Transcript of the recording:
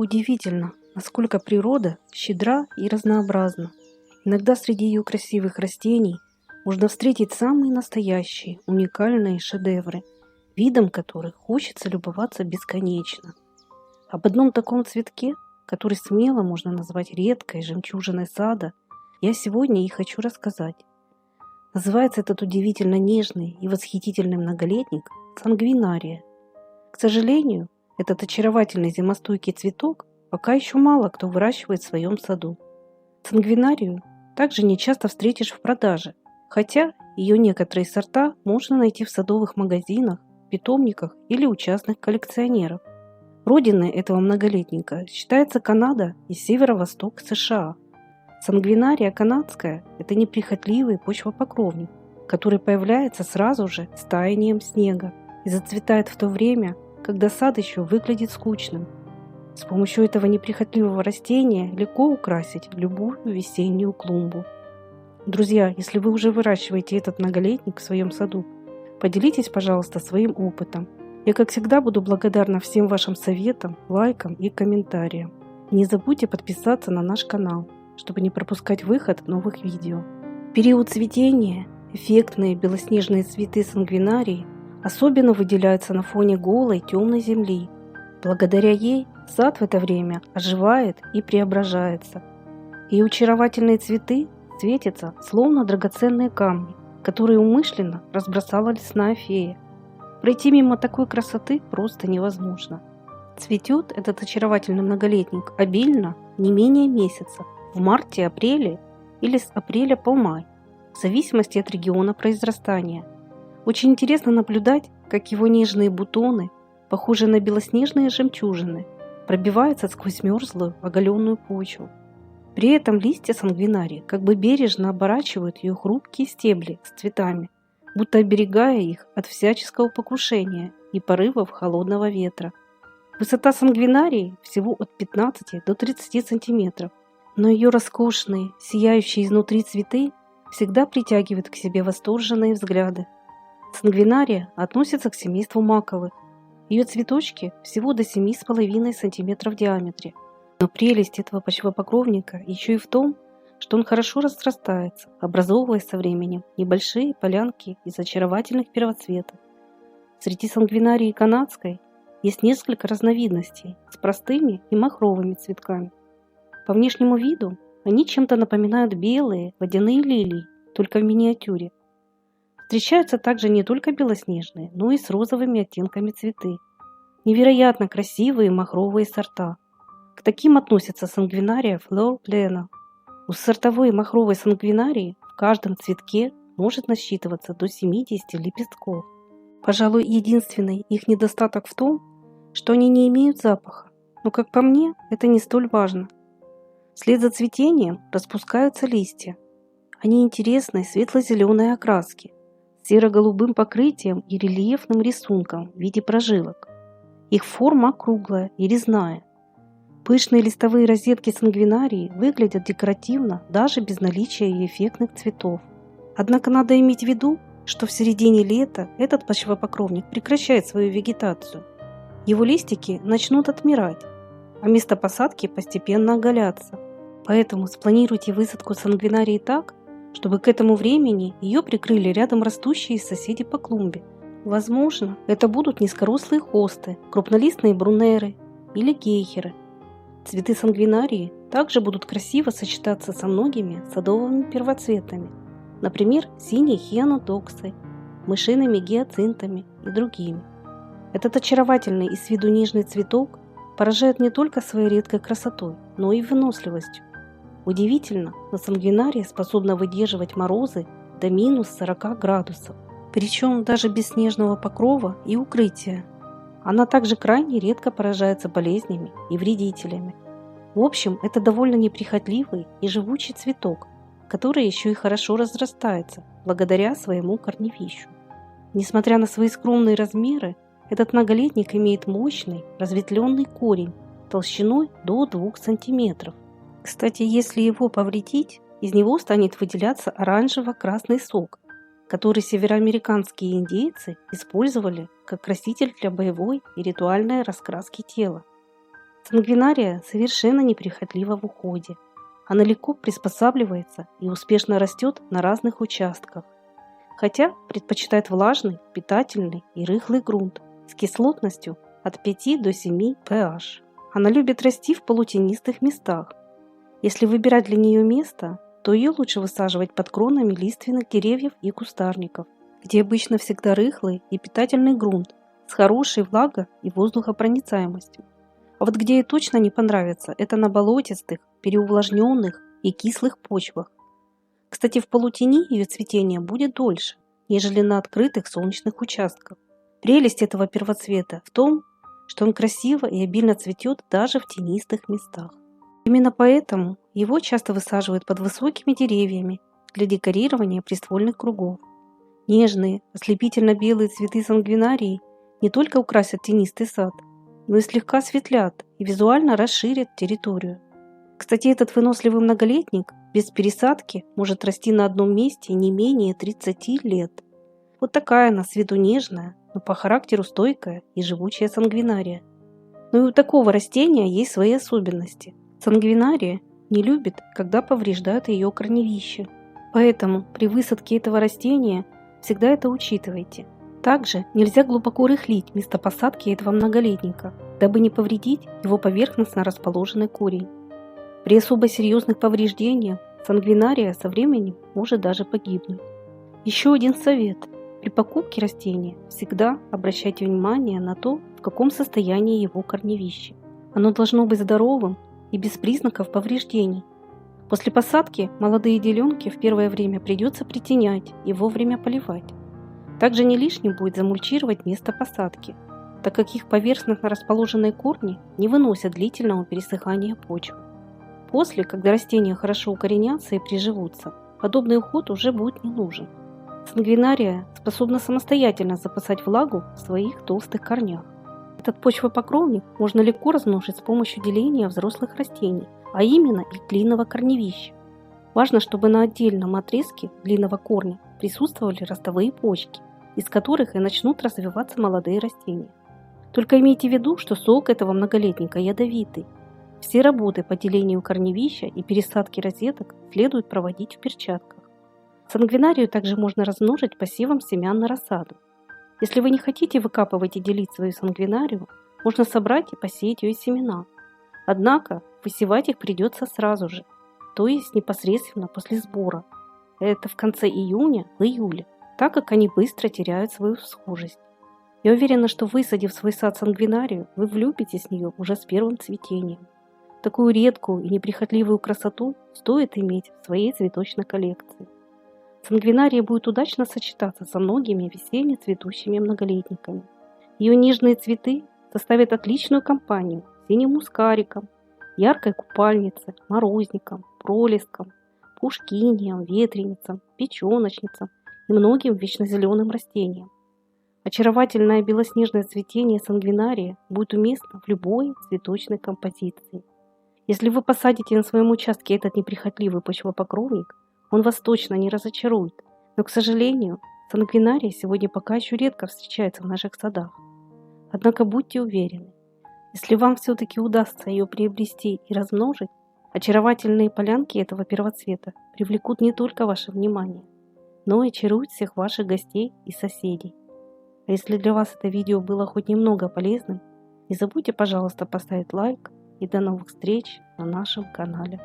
Удивительно, насколько природа щедра и разнообразна. Иногда среди ее красивых растений можно встретить самые настоящие, уникальные шедевры, видом которых хочется любоваться бесконечно. Об одном таком цветке, который смело можно назвать редкой жемчужиной сада, я сегодня и хочу рассказать. Называется этот удивительно нежный и восхитительный многолетник сангвинария. К сожалению, этот очаровательный зимостойкий цветок пока еще мало кто выращивает в своем саду. Сангвинарию также не часто встретишь в продаже, хотя ее некоторые сорта можно найти в садовых магазинах, питомниках или у частных коллекционеров. Родиной этого многолетника считается Канада и северо-восток США. Сангвинария канадская – это неприхотливый почвопокровник, который появляется сразу же с таянием снега и зацветает в то время, когда сад еще выглядит скучным. С помощью этого неприхотливого растения легко украсить любую весеннюю клумбу. Друзья, если вы уже выращиваете этот многолетник в своем саду, поделитесь, пожалуйста, своим опытом. Я, как всегда, буду благодарна всем вашим советам, лайкам и комментариям. Не забудьте подписаться на наш канал, чтобы не пропускать выход новых видео. В период цветения эффектные белоснежные цветы сангвинарии особенно выделяются на фоне голой темной земли. Благодаря ей сад в это время оживает и преображается. Ее очаровательные цветы светятся, словно драгоценные камни, которые умышленно разбросала лесная фея. Пройти мимо такой красоты просто невозможно. Цветет этот очаровательный многолетник обильно не менее месяца, в марте-апреле или с апреля по май, в зависимости от региона произрастания. Очень интересно наблюдать, как его нежные бутоны, похожие на белоснежные жемчужины, пробиваются сквозь мерзлую оголенную почву. При этом листья сангвинарии как бы бережно оборачивают ее хрупкие стебли с цветами, будто оберегая их от всяческого покушения и порывов холодного ветра. Высота сангвинарии всего от 15 до 30 сантиметров, но ее роскошные, сияющие изнутри цветы всегда притягивают к себе восторженные взгляды. Сангвинария относится к семейству маковых. Ее цветочки всего до 7,5 см в диаметре. Но прелесть этого почвопокровника еще и в том, что он хорошо разрастается, образовывая со временем небольшие полянки из очаровательных первоцветов. Среди сангвинарии канадской есть несколько разновидностей с простыми и махровыми цветками. По внешнему виду они чем-то напоминают белые водяные лилии, только в миниатюре. Встречаются также не только белоснежные, но и с розовыми оттенками цветы. Невероятно красивые махровые сорта. К таким относятся сангвинария Fleur Plena. У сортовой махровой сангвинарии в каждом цветке может насчитываться до 70 лепестков. Пожалуй, единственный их недостаток в том, что они не имеют запаха, но, как по мне, это не столь важно. Вслед за цветением распускаются листья. Они интересной светло-зеленой окраски, с серо-голубым покрытием и рельефным рисунком в виде прожилок. Их форма округлая и резная. Пышные листовые розетки сангвинарии выглядят декоративно даже без наличия ее эффектных цветов. Однако надо иметь в виду, что в середине лета этот почвопокровник прекращает свою вегетацию. Его листики начнут отмирать, а место посадки постепенно оголяться. Поэтому спланируйте высадку сангвинарии так, чтобы к этому времени ее прикрыли рядом растущие соседи по клумбе. Возможно, это будут низкорослые хосты, крупнолистные брунеры или гейхеры. Цветы сангвинарии также будут красиво сочетаться со многими садовыми первоцветами, например, синей хианодоксой, мышиными гиацинтами и другими. Этот очаровательный и с виду нежный цветок поражает не только своей редкой красотой, но и выносливостью. Удивительно, но сангвинария способна выдерживать морозы до минус 40 градусов, причем даже без снежного покрова и укрытия. Она также крайне редко поражается болезнями и вредителями. В общем, это довольно неприхотливый и живучий цветок, который еще и хорошо разрастается благодаря своему корневищу. Несмотря на свои скромные размеры, этот многолетник имеет мощный разветвленный корень толщиной до 2 см. Кстати, если его повредить, из него станет выделяться оранжево-красный сок, который североамериканские индейцы использовали как краситель для боевой и ритуальной раскраски тела. Сангвинария совершенно неприхотлива в уходе. Она легко приспосабливается и успешно растет на разных участках, хотя предпочитает влажный, питательный и рыхлый грунт с кислотностью от 5 до 7 pH. Она любит расти в полутенистых местах. Если выбирать для нее место, то ее лучше высаживать под кронами лиственных деревьев и кустарников, где обычно всегда рыхлый и питательный грунт с хорошей влаго- и воздухопроницаемостью. А вот где ей точно не понравится, это на болотистых, переувлажненных и кислых почвах. Кстати, в полутени ее цветение будет дольше, нежели на открытых солнечных участках. Прелесть этого первоцвета в том, что он красиво и обильно цветет даже в тенистых местах. Именно поэтому его часто высаживают под высокими деревьями для декорирования приствольных кругов. Нежные, ослепительно-белые цветы сангвинарии не только украсят тенистый сад, но и слегка осветлят и визуально расширят территорию. Кстати, этот выносливый многолетник без пересадки может расти на одном месте не менее 30 лет. Вот такая она с виду нежная, но по характеру стойкая и живучая сангвинария. Но и у такого растения есть свои особенности. Сангвинария не любит, когда повреждают ее корневище. Поэтому при высадке этого растения всегда это учитывайте. Также нельзя глубоко рыхлить место посадки этого многолетника, дабы не повредить его поверхностно расположенный корень. При особо серьезных повреждениях сангвинария со временем может даже погибнуть. Еще один совет. При покупке растения всегда обращайте внимание на то, в каком состоянии его корневище. Оно должно быть здоровым и без признаков повреждений. После посадки молодые деленки в первое время придется притенять и вовремя поливать. Также не лишним будет замульчировать место посадки, так как их поверхностно расположенные корни не выносят длительного пересыхания почвы. После, когда растения хорошо укоренятся и приживутся, подобный уход уже будет не нужен. Сангвинария способна самостоятельно запасать влагу в своих толстых корнях. Этот почвопокровник можно легко размножить с помощью деления взрослых растений, а именно их длинного корневища. Важно, чтобы на отдельном отрезке длинного корня присутствовали ростовые почки, из которых и начнут развиваться молодые растения. Только имейте в виду, что сок этого многолетника ядовитый. Все работы по делению корневища и пересадке розеток следует проводить в перчатках. Сангвинарию также можно размножить посевом семян на рассаду. Если вы не хотите выкапывать и делить свою сангвинарию, можно собрать и посеять ее семена. Однако высевать их придется сразу же, то есть непосредственно после сбора. Это в конце июня, в июле, так как они быстро теряют свою схожесть. Я уверена, что высадив в свой сад сангвинарию, вы влюбитесь в нее уже с первым цветением. Такую редкую и неприхотливую красоту стоит иметь в своей цветочной коллекции. Сангвинария будет удачно сочетаться со многими весенне цветущими многолетниками. Ее нежные цветы составят отличную компанию синим мускариком, яркой купальницей, морозником, пролеском, пушкинием, ветреницам, печеночницам и многим вечнозеленым растениям. Очаровательное белоснежное цветение сангвинарии будет уместно в любой цветочной композиции. Если вы посадите на своем участке этот неприхотливый почвопокровник, он вас точно не разочарует, но, к сожалению, сангвинария сегодня пока еще редко встречается в наших садах. Однако будьте уверены, если вам все-таки удастся ее приобрести и размножить, очаровательные полянки этого первоцвета привлекут не только ваше внимание, но и очаруют всех ваших гостей и соседей. А если для вас это видео было хоть немного полезным, не забудьте, пожалуйста, поставить лайк и до новых встреч на нашем канале.